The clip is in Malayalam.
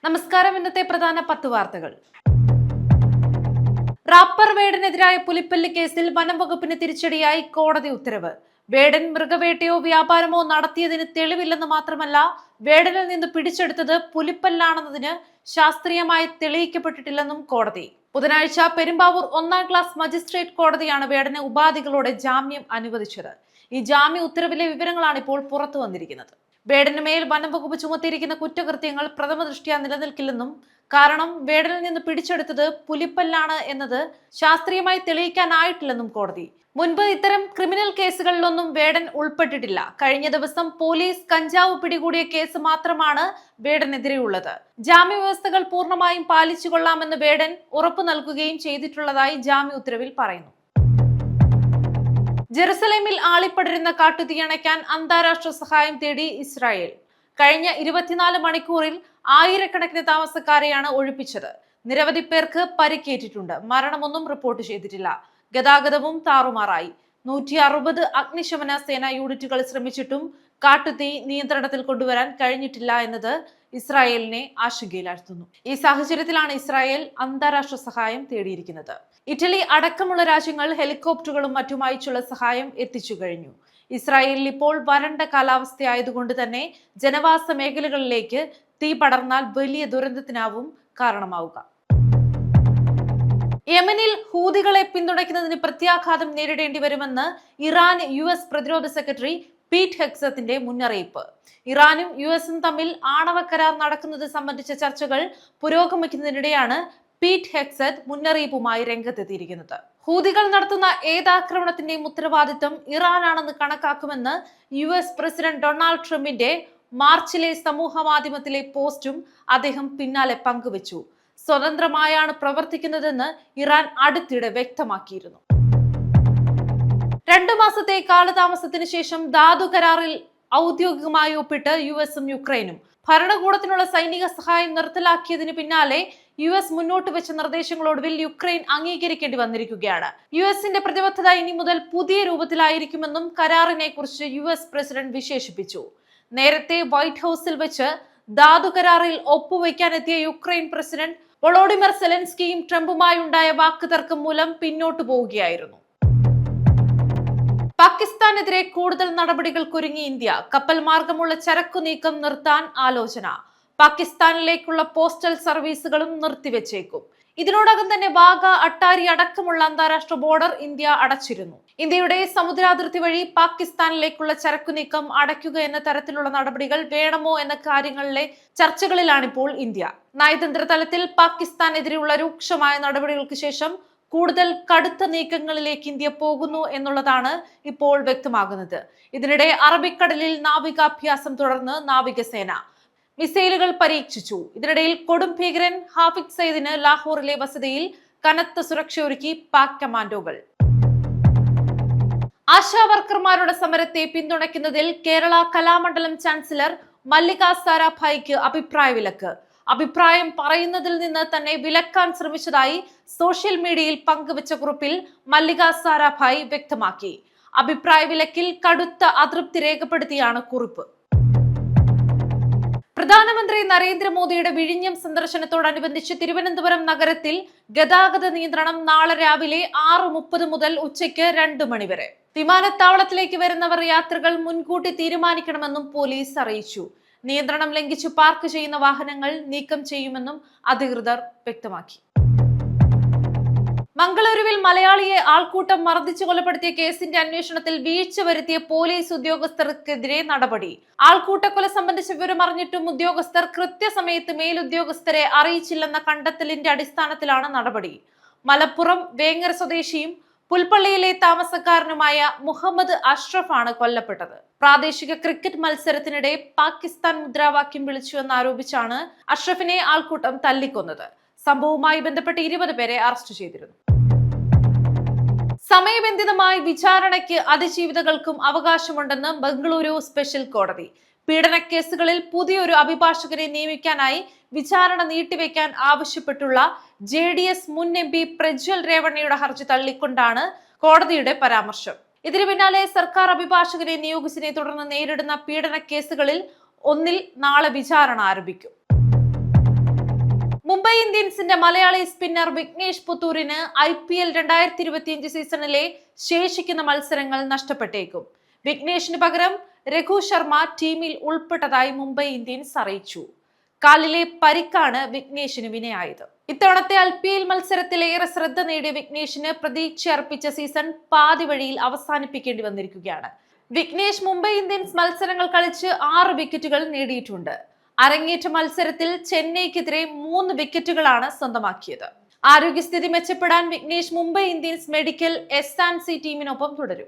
നമസ്കാരം. ഇന്നത്തെ പ്രധാന 10 വാർത്തകൾ. റാപ്പർ വേടനെതിരായ പുലിപ്പല്ലി കേസിൽ വനം വകുപ്പിന് തിരിച്ചടിയായി കോടതി ഉത്തരവ്. വേടൻ മൃഗവേട്ടയോ വ്യാപാരമോ നടത്തിയതിന് തെളിവില്ലെന്ന് മാത്രമല്ല, വേടനിൽ നിന്ന് പിടിച്ചെടുത്തത് പുലിപ്പല്ലാണെന്നതിന് ശാസ്ത്രീയമായി തെളിയിക്കപ്പെട്ടിട്ടില്ലെന്നും കോടതി. ബുധനാഴ്ച പെരുമ്പാവൂർ 1-ാം ക്ലാസ് മജിസ്ട്രേറ്റ് കോടതിയാണ് വേടന് ഉപാധികളോടെ ജാമ്യം അനുവദിച്ചത്. ഈ ജാമ്യ ഉത്തരവിലെ വിവരങ്ങളാണ് ഇപ്പോൾ പുറത്തു വന്നിരിക്കുന്നത്. വേടന് മേൽ വനം വകുപ്പ് ചുമത്തിയിരിക്കുന്ന കുറ്റകൃത്യങ്ങൾ പ്രഥമ ദൃഷ്ട്യാ നിലനിൽക്കില്ലെന്നും, കാരണം വേടനിൽ നിന്ന് പിടിച്ചെടുത്തത് പുലിപ്പല്ലാണ് എന്നത് ശാസ്ത്രീയമായി തെളിയിക്കാനായിട്ടില്ലെന്നും കോടതി. മുൻപ് ഇത്തരം ക്രിമിനൽ കേസുകളിലൊന്നും വേടൻ ഉൾപ്പെട്ടിട്ടില്ല. കഴിഞ്ഞ ദിവസം പോലീസ് കഞ്ചാവ് പിടികൂടിയ കേസ് മാത്രമാണ് വേടനെതിരെയുള്ളത്. ജാമ്യ വ്യവസ്ഥകൾ പൂർണ്ണമായും പാലിച്ചുകൊള്ളാമെന്ന് വേടൻ ഉറപ്പു നൽകുകയും ചെയ്തിട്ടുള്ളതായി ജാമ്യ ഉത്തരവിൽ പറയുന്നു. ജെറുസലേമിൽ ആളിപ്പടരുന്ന കാട്ടുതീയണയ്ക്കാൻ അന്താരാഷ്ട്ര സഹായം തേടി ഇസ്രായേൽ. കഴിഞ്ഞ 24 മണിക്കൂറിൽ ആയിരക്കണക്കിന് താമസക്കാരെയാണ് ഒഴിപ്പിച്ചത്. നിരവധി പേർക്ക് പരിക്കേറ്റിട്ടുണ്ട്. മരണമൊന്നും റിപ്പോർട്ട് ചെയ്തിട്ടില്ല. ഗതാഗതവും താറുമാറായി. 160 അഗ്നിശമന സേന യൂണിറ്റുകൾ ശ്രമിച്ചിട്ടും കാട്ടുതീ നിയന്ത്രണത്തിൽ കൊണ്ടുവരാൻ കഴിഞ്ഞിട്ടില്ല എന്നത് ഇസ്രായേലിനെ ആശങ്കയിലാഴ്ത്തുന്നു. ഈ സാഹചര്യത്തിലാണ് ഇസ്രായേൽ അന്താരാഷ്ട്ര സഹായം തേടിയിരിക്കുന്നത്. ഇറ്റലി അടക്കമുള്ള രാജ്യങ്ങൾ ഹെലികോപ്റ്ററുകളും മറ്റും അയച്ചുള്ള സഹായം എത്തിച്ചു കഴിഞ്ഞു. ഇസ്രായേലിൽ ഇപ്പോൾ വരണ്ട കാലാവസ്ഥയായതുകൊണ്ട് തന്നെ ജനവാസ മേഖലകളിലേക്ക് തീ പടർന്നാൽ വലിയ ദുരന്തത്തിനാവും കാരണമാവുക. യമനിൽ ഹൂതികളെ പിന്തുണയ്ക്കുന്നതിന് പ്രത്യാഘാതം നേരിടേണ്ടി വരുമെന്ന് ഇറാൻ US പ്രതിരോധ സെക്രട്ടറി പീറ്റ് ഹെക്സത്തിന്റെ മുന്നറിയിപ്പ്. ഇറാനും US തമ്മിൽ ആണവ കരാർ നടക്കുന്നത് സംബന്ധിച്ച ചർച്ചകൾ പുരോഗമിക്കുന്നതിനിടെയാണ് പീറ്റ് ഹെക്സത്ത് മുന്നറിയിപ്പുമായി രംഗത്തെത്തിയിരിക്കുന്നത്. ഹൂതികൾ നടത്തുന്ന ഏതാക്രമണത്തിന്റെയും ഉത്തരവാദിത്തം ഇറാനാണെന്ന് കണക്കാക്കുമെന്ന് US പ്രസിഡന്റ് ഡൊണാൾഡ് ട്രംപിന്റെ മാർച്ചിലെ സമൂഹ മാധ്യമത്തിലെ പോസ്റ്റും അദ്ദേഹം പിന്നാലെ പങ്കുവച്ചു. സ്വതന്ത്രമായാണ് പ്രവർത്തിക്കുന്നതെന്ന് ഇറാൻ അടുത്തിടെ വ്യക്തമാക്കിയിരുന്നു. 2 മാസത്തെ കാലതാമസത്തിന് ശേഷം ധാതു കരാറിൽ ഔദ്യോഗികമായി ഒപ്പിട്ട് USഉം യുക്രൈനും. ഭരണകൂടത്തിനുള്ള സൈനിക സഹായം നിർത്തലാക്കിയതിന് പിന്നാലെ US മുന്നോട്ട് വെച്ച നിർദ്ദേശങ്ങളൊടുവിൽ യുക്രൈൻ അംഗീകരിക്കേണ്ടി വന്നിരിക്കുകയാണ്. USന്റെ പ്രതിബദ്ധത ഇനി മുതൽ പുതിയ രൂപത്തിലായിരിക്കുമെന്നും കരാറിനെ കുറിച്ച് US പ്രസിഡന്റ് വിശേഷിപ്പിച്ചു. നേരത്തെ വൈറ്റ് ഹൌസിൽ വെച്ച് ധാതു കരാറിൽ ഒപ്പുവയ്ക്കാനെത്തിയ യുക്രൈൻ പ്രസിഡന്റ് വൊളോഡിമിർ സെലൻസ്കിയും ട്രംപുമായി ഉണ്ടായ വാക്കുതർക്കം മൂലം പിന്നോട്ടു പോവുകയായിരുന്നു. പാകിസ്ഥാനെതിരെ കൂടുതൽ നടപടികൾക്കൊരുങ്ങി ഇന്ത്യ. കപ്പൽ മാർഗമുള്ള ചരക്കു നീക്കം നിർത്താൻ ആലോചന. പാകിസ്ഥാനിലേക്കുള്ള പോസ്റ്റൽ സർവീസുകളും നിർത്തിവെച്ചേക്കും. ഇതിനോടകം തന്നെ വാഗ, അട്ടാരി അടക്കമുള്ള അന്താരാഷ്ട്ര ബോർഡർ ഇന്ത്യ അടച്ചിരുന്നു. ഇന്ത്യയുടെ സമുദ്രാതിർത്തി വഴി പാകിസ്ഥാനിലേക്കുള്ള ചരക്കു നീക്കം അടയ്ക്കുക എന്ന തരത്തിലുള്ള നടപടികൾ വേണമോ എന്ന കാര്യങ്ങളിലെ ചർച്ചകളിലാണിപ്പോൾ ഇന്ത്യ. നയതന്ത്ര തലത്തിൽ പാകിസ്ഥാനെതിരെയുള്ള രൂക്ഷമായ നടപടികൾക്ക് ശേഷം കൂടുതൽ കടുത്ത നീക്കങ്ങളിലേക്ക് ഇന്ത്യ പോകുന്നു എന്നുള്ളതാണ് ഇപ്പോൾ വ്യക്തമാകുന്നത്. ഇതിനിടെ അറബിക്കടലിൽ നാവികാഭ്യാസം തുടർന്ന് നാവികസേന മിസൈലുകൾ പരീക്ഷിച്ചു. ഇതിനിടയിൽ കൊടും ഭീകരൻ ഹാഫിസ് സയ്യിദിന് ലാഹോറിലെ വസതിയിൽ കനത്ത സുരക്ഷയൊരുക്കി പാക് കമാൻഡോകൾ. ആശാവർക്കർമാരുടെ സമരത്തെ പിന്തുണയ്ക്കുന്നതിൽ കേരള കലാമണ്ഡലം ചാൻസലർ മല്ലിക സാരാഭായിക്ക് അഭിപ്രായ വിലക്ക്. അഭിപ്രായം പറയുന്നതിൽ നിന്ന് തന്നെ വിലക്കാൻ ശ്രമിച്ചതായി സോഷ്യൽ മീഡിയയിൽ പങ്കുവച്ച കുറിപ്പിൽ മല്ലിക സാരാഭായ് വ്യക്തമാക്കി. അഭിപ്രായ വിലക്കിൽ കടുത്ത അതൃപ്തി രേഖപ്പെടുത്തിയാണ് കുറിപ്പ്. പ്രധാനമന്ത്രി നരേന്ദ്രമോദിയുടെ വിഴിഞ്ഞം സന്ദർശനത്തോടനുബന്ധിച്ച് തിരുവനന്തപുരം നഗരത്തിൽ ഗതാഗത നിയന്ത്രണം നാളെ രാവിലെ 6:30 മുതൽ ഉച്ചയ്ക്ക് 2 മണി വരെ. വിമാനത്താവളത്തിലേക്ക് വരുന്നവർ യാത്രകൾ മുൻകൂട്ടി തീരുമാനിക്കണമെന്നും പോലീസ് അറിയിച്ചു. നിയന്ത്രണം ലംഘിച്ച് പാർക്ക് ചെയ്യുന്ന വാഹനങ്ങൾ നീക്കം ചെയ്യുമെന്നും അധികൃതർ വ്യക്തമാക്കി. മംഗളൂരുവിൽ മലയാളിയെ ആൾക്കൂട്ടം മർദ്ദിച്ചു കൊലപ്പെടുത്തിയ കേസിന്റെ അന്വേഷണത്തിൽ വീഴ്ച വരുത്തിയ പോലീസ് ഉദ്യോഗസ്ഥർക്കെതിരെ നടപടി. ആൾക്കൂട്ടക്കൊല സംബന്ധിച്ച വിവരം അറിഞ്ഞിട്ടും ഉദ്യോഗസ്ഥർ കൃത്യസമയത്ത് മേലുദ്യോഗസ്ഥരെ അറിയിച്ചില്ലെന്ന കണ്ടെത്തലിന്റെ അടിസ്ഥാനത്തിലാണ് നടപടി. മലപ്പുറം വേങ്ങര സ്വദേശിയും പുൽപ്പള്ളിയിലെ താമസക്കാരനുമായ മുഹമ്മദ് അഷ്റഫാണ് കൊല്ലപ്പെട്ടത്. പ്രാദേശിക ക്രിക്കറ്റ് മത്സരത്തിനിടെ പാകിസ്ഥാൻ മുദ്രാവാക്യം വിളിച്ചുവെന്നാരോപിച്ചാണ് അഷ്റഫിനെ ആൾക്കൂട്ടം തല്ലിക്കൊന്നത്. സംഭവവുമായി ബന്ധപ്പെട്ട് 20 പേരെ അറസ്റ്റ് ചെയ്തിരുന്നു. സമയബന്ധിതമായി വിചാരണയ്ക്ക് അതിജീവിതകൾക്കും അവകാശമുണ്ടെന്ന് ബംഗളൂരു സ്പെഷ്യൽ കോടതി. പീഡനക്കേസുകളിൽ പുതിയൊരു അഭിഭാഷകരെ നിയമിക്കാനായി വിചാരണ നീട്ടിവെക്കാൻ ആവശ്യപ്പെട്ടുള്ള JDS മുൻ MP പ്രജ്വൽ രേവണ്ണയുടെ ഹർജി തള്ളിക്കൊണ്ടാണ് കോടതിയുടെ പരാമർശം. ഇതിനു പിന്നാലെ സർക്കാർ അഭിഭാഷകരെ നിയോഗിച്ചതിനെ തുടർന്ന് നേരിടുന്ന പീഡന കേസുകളിൽ ഒന്നിൽ നാളെ വിചാരണ ആരംഭിക്കും. മുംബൈ ഇന്ത്യൻസിന്റെ മലയാളി സ്പിന്നർ വിഘ്നേഷ് പുത്തൂരിന് IPL 2025 സീസണിലെ ശേഷിക്കുന്ന മത്സരങ്ങൾ നഷ്ടപ്പെട്ടേക്കും. വിഘ്നേഷിന് പകരം രഘു ശർമ്മ ടീമിൽ ഉൾപ്പെട്ടതായി മുംബൈ ഇന്ത്യൻസ് അറിയിച്ചു. കാലിലെ പരിക്കാണ് വിഘ്നേഷിന് വിനയായത്. ഇത്തവണത്തെ IPL മത്സരത്തിൽ ഏറെ ശ്രദ്ധ നേടിയ വിഘ്നേഷിന് പ്രതീക്ഷ അർപ്പിച്ച സീസൺ പാതി വഴിയിൽ അവസാനിപ്പിക്കേണ്ടി വന്നിരിക്കുകയാണ്. വിഘ്നേഷ് മുംബൈ ഇന്ത്യൻസ് മത്സരങ്ങൾ കളിച്ച് 6 വിക്കറ്റുകൾ നേടിയിട്ടുണ്ട്. അരങ്ങേറ്റ മത്സരത്തിൽ ചെന്നൈക്കെതിരെ 3 വിക്കറ്റുകളാണ് സ്വന്തമാക്കിയത്. ആരോഗ്യസ്ഥിതി മെച്ചപ്പെടാൻ Vignesh Mumbai Indians medical S&C ടീമിനൊപ്പം തുടരും.